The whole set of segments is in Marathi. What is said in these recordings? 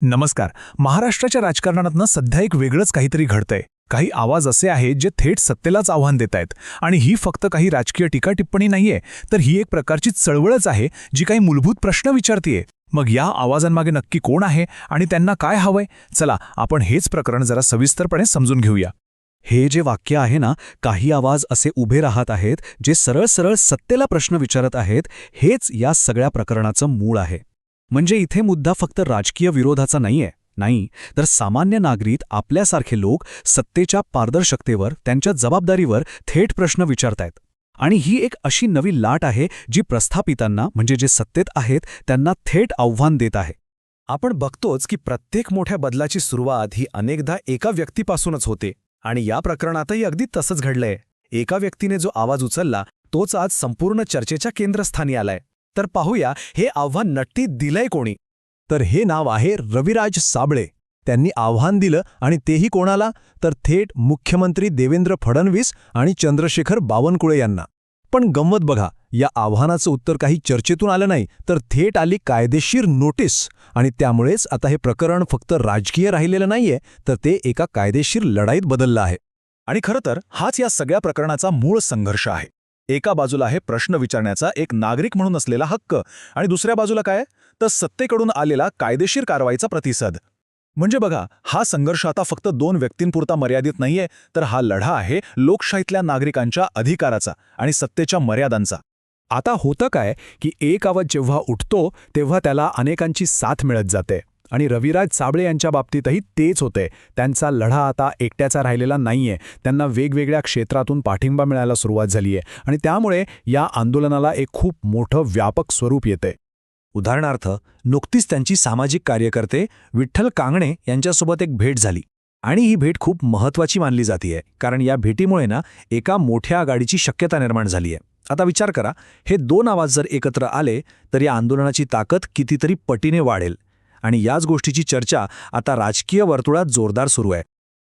नमस्कार. महाराष्ट्राच्या राजकारणात ना सध्या एक वेगळंच काहीतरी घडतंय. काही आवाज असे आहेत जे थेट सत्तेलाच आव्हान देत आहेत. आणि ही फक्त काही राजकीय टीका-टिप्पणी नाहीये, तर ही एक प्रकारची चळवळच आहे जी काही मूलभूत प्रश्न विचारतीये. मग या आवाजांमागे नक्की कोण आहे आणि त्यांना काय हवंय? चला आपण हेच प्रकरण जरा सविस्तरपणे समजून घेऊया. हे जे वाक्य आहे ना, काही आवाज असे उभे राहत आहेत जे सरळ सरळ सत्तेला प्रश्न विचारत आहेत, हेच या सगळ्या प्रकरणाचं मूळ आहे. म्हणजे इथे मुद्दा फक्त राजकीय विरोधाचा नाही, तर सामान्य नागरिक आपल्यासारखे लोक सत्तेच्या पारदर्शकतेवर, त्यांच्या जबाबदारीवर थेट प्रश्न विचारतायत. आणि ही एक अशी नवी लाट आहे जी प्रस्थापितांना, म्हणजे जे सत्तेत आहेत, त्यांना थेट आव्हान देत आहे. आपण बघतोच की प्रत्येक मोठ्या बदलाची सुरुवात ही अनेकदा एका व्यक्तीपासूनच होते. आणि या प्रकरणातही अगदी तसंच घडलंय. एका व्यक्तीने जो आवाज उचलला तोच आज संपूर्ण चर्चेच्या केंद्रस्थानी आलाय. तर पाहूया हे आव्हान नक्की दिलंय कोणी. तर हे नाव आहे रविराज साबळे. त्यांनी आव्हान दिलं आणि तेही कोणाला? तर थेट मुख्यमंत्री देवेंद्र फडणवीस आणि चंद्रशेखर बावनकुळे यांना. पण गंमत बघा, या आव्हानाचं उत्तर काही चर्चेतून आलं नाही, तर थेट आली कायदेशीर नोटीस. आणि त्यामुळेच आता हे प्रकरण फक्त राजकीय राहिलेलं नाहीये, तर ते एका कायदेशीर लढाईत बदललं आहे. आणि खरं तर हाच या सगळ्या प्रकरणाचा मूळ संघर्ष आहे. एका बाजूला आहे प्रश्न विचारण्याचा एक नागरिक म्हणून असलेला हक्क, आणि दुसऱ्या बाजूला काय? तर सत्तेकडून आलेला कायदेशीर कारवाईचा प्रतिसाद. म्हणजे बघा, हा संघर्ष आता फक्त दोन व्यक्तींपुरता मर्यादित नाहीये, तर हा लढा आहे लोकशाहीतल्या नागरिकांच्या अधिकाराचा आणि सत्तेच्या मर्यादांचा. आता होतं काय की एक आवाज जेव्हा उठतो तेव्हा त्याला अनेकांची साथ मिळत जाते. आणि रविराज साबळे यांच्या बाबतीतही तेच होते. त्यांचा लढा आता एकट्याचा राहिलेला नाहीये. त्यांना वेगवेगळ्या क्षेत्रातून पाठिंबा मिळायला सुरुवात झालीये आणि त्यामुळे या आंदोलनाला एक खूप मोठं व्यापक स्वरूप येते. उदाहरणार्थ, नुकतीच त्यांची सामाजिक कार्यकर्ते विठ्ठल कांगणे यांच्यासोबत एक भेट झाली. आणि ही भेट खूप महत्त्वाची मानली जातीये, कारण या भेटीमुळे ना एका मोठ्या आघाडीची शक्यता निर्माण झालीये. आता विचार करा, हे दोन आवाज जर एकत्र आले तर या आंदोलनाची ताकद कितीतरी पटीने वाढेल. आणि याच गोष्टीची चर्चा आता राजकीय वर्तुळात जोरदार सुरू आहे.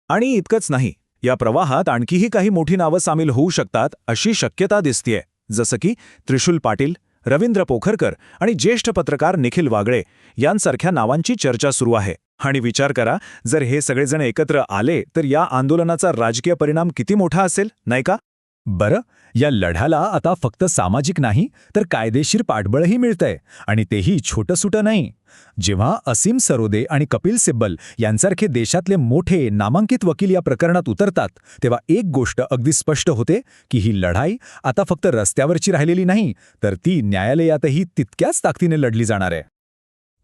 आणि इतकंच नाही, या प्रवाहात आणखीही काही मोठी नावं सामील होऊ शकतात अशी शक्यता दिसतेय. जसं की त्रिशूल पाटील, रवींद्र पोखरकर आणि ज्येष्ठ पत्रकार निखिल वागळे यांसारख्या नावांची चर्चा सुरू आहे. आणि विचार करा, जर हे सगळेजण एकत्र आले तर या आंदोलनाचा राजकीय परिणाम किती मोठा असेल, नाही का? बरं, या लढ्याला आता फक्त सामाजिक नाही तर कायदेशीर पाठबळही मिळतंय, आणि तेही छोटंसुटं नाही. जेव्हा असीम सरोदे आणि कपिल सिब्बल यांसारखे देशातले मोठे नामांकित वकील या प्रकरणात उतरतात, तेव्हा एक गोष्ट अगदी स्पष्ट होते की ही लढाई आता फक्त रस्त्यावरची राहिलेली नाही, तर ती न्यायालयातही तितक्याच ताकदीने लढली जाणार आहे.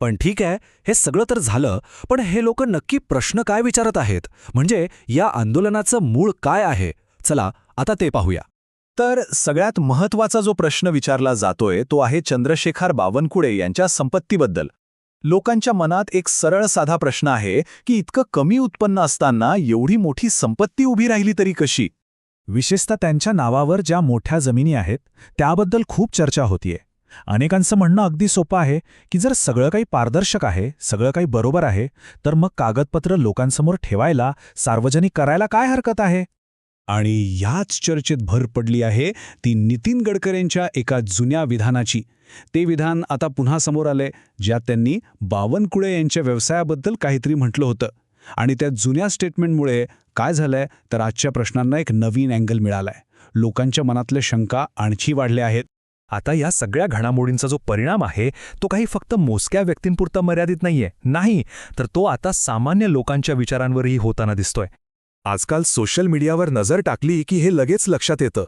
पण ठीक आहे, हे सगळं तर झालं, पण हे लोक नक्की प्रश्न काय विचारत आहेत? म्हणजे या आंदोलनाचं मूळ काय आहे? चला आता ते पाहूया. तर सगळ्यात महत्त्वाचा जो प्रश्न विचारला जातोय तो आहे चंद्रशेखर बावनकुळे यांच्या संपत्तीबद्दल. लोकांच्या मनात एक सरळ साधा प्रश्न आहे की इतकं कमी उत्पन्न असताना एवढी मोठी संपत्ती उभी राहिली तरी कशी? विशेषतः त्यांच्या नावावर ज्या मोठ्या जमिनी आहेत त्याबद्दल खूप चर्चा होतीये. अनेकांचं म्हणणं अगदी सोपं आहे की जर सगळं काही पारदर्शक आहे, सगळं काही बरोबर आहे, तर मग कागदपत्र लोकांसमोर ठेवायला, सार्वजनिक करायला काय हरकत आहे? आणि याच चर्चेत भर पडली आहे ती नितीन गडकरींच्या एका जुन्या विधानाची. ते विधान आता पुन्हा समोर आलंय, ज्यात त्यांनी बावनकुळे यांच्या व्यवसायाबद्दल काहीतरी म्हटलं होतं. आणि त्या जुन्या स्टेटमेंटमुळे काय झालंय तर आजच्या प्रश्नांना एक नवीन अँगल मिळालाय. लोकांच्या मनातल्या शंका आणखी वाढल्या आहेत. आता या सगळ्या घडामोडींचा जो परिणाम आहे तो काही फक्त मोजक्या व्यक्तींपुरता मर्यादित नाही, तर तो आता सामान्य लोकांच्या विचारांवरही होताना दिसतोय. आजकाल सोशल मीडियावर नजर टाकली की हे लगेच लक्षात येतं.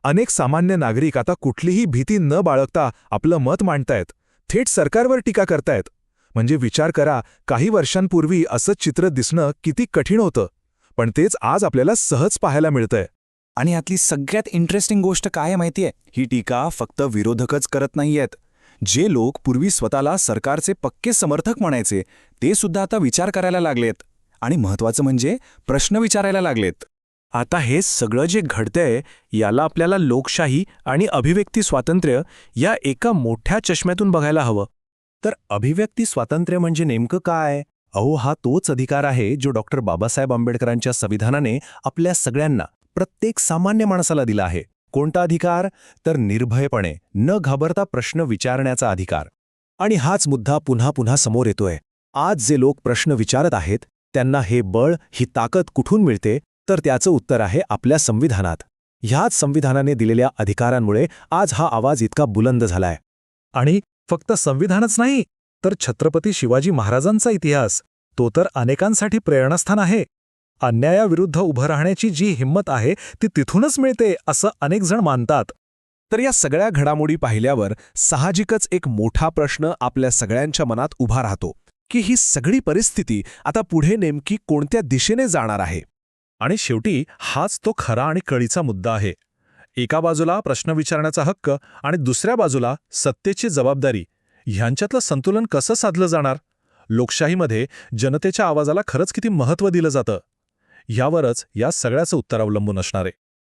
अनेक सामान्य नागरिक आता कुठलीही भीती न बाळगता आपलं मत मांडतायत, थेट सरकारवर टीका करतायत. म्हणजे विचार करा, काही वर्षांपूर्वी असंच चित्र दिसणं किती कठीण होतं, पण तेच आज आपल्याला सहज पाहायला मिळतंय. आणि यातली सगळ्यात इंटरेस्टिंग गोष्ट काय आहे माहितीये? ही टीका फक्त विरोधकच करत नाहीयेत. जे लोक पूर्वी स्वतःला सरकारचे पक्के समर्थक म्हणायचे, ते सुद्धा आता विचार करायला लागलेत. आणि महत्त्वाचं म्हणजे प्रश्न विचारायला लागलेत. आता हे सगळं जे घडतंय याला आपल्याला लोकशाही आणि अभिव्यक्ती स्वातंत्र्य या एका मोठ्या चष्म्यातून बघायला हवं. तर अभिव्यक्ती स्वातंत्र्य म्हणजे नेमकं काय? हा तोच अधिकार आहे जो डॉक्टर बाबासाहेब आंबेडकरांच्या संविधानाने आपल्या सगळ्यांना, प्रत्येक सामान्य माणसाला दिला आहे. कोणता अधिकार? तर निर्भयपणे, न घाबरता प्रश्न विचारण्याचा अधिकार. आणि हाच मुद्दा पुन्हा पुन्हा समोर येतोय. आज जे लोक प्रश्न विचारत आहेत त्यांना हे बळ, ही ताकद कुठून मिळते, तर त्याचं उत्तर आहे आपल्या संविधानात. ह्याच संविधानाने दिलेल्या अधिकारांमुळे आज हा आवाज इतका बुलंद झालाय. आणि फक्त संविधानच नाही, तर छत्रपती शिवाजी महाराजांचा इतिहास, तो तर अनेकांसाठी प्रेरणास्थान आहे. अन्यायाविरुद्ध उभं राहण्याची जी हिंमत आहे ती तिथूनच मिळते असं अनेक जण मानतात. तर या सगळ्या घडामोडी पाहिल्यावर साहजिकच एक मोठा प्रश्न आपल्या सगळ्यांच्या मनात उभा राहतो की ही सगळी परिस्थिती आता पुढे नेमकी कोणत्या दिशेने जाणार आहे. आणि शेवटी हाच तो खरा आणि कळीचा मुद्दा आहे. एका बाजूला प्रश्न विचारण्याचा हक्क आणि दुसऱ्या बाजूला सत्तेची जबाबदारी, ह्यांच्यातलं संतुलन कसं साधलं जाणार? लोकशाहीमध्ये जनतेच्या आवाजाला खरंच किती महत्त्व दिलं जातं? ह्यावरच या सगळ्याचं उत्तर अवलंबून असणार आहे.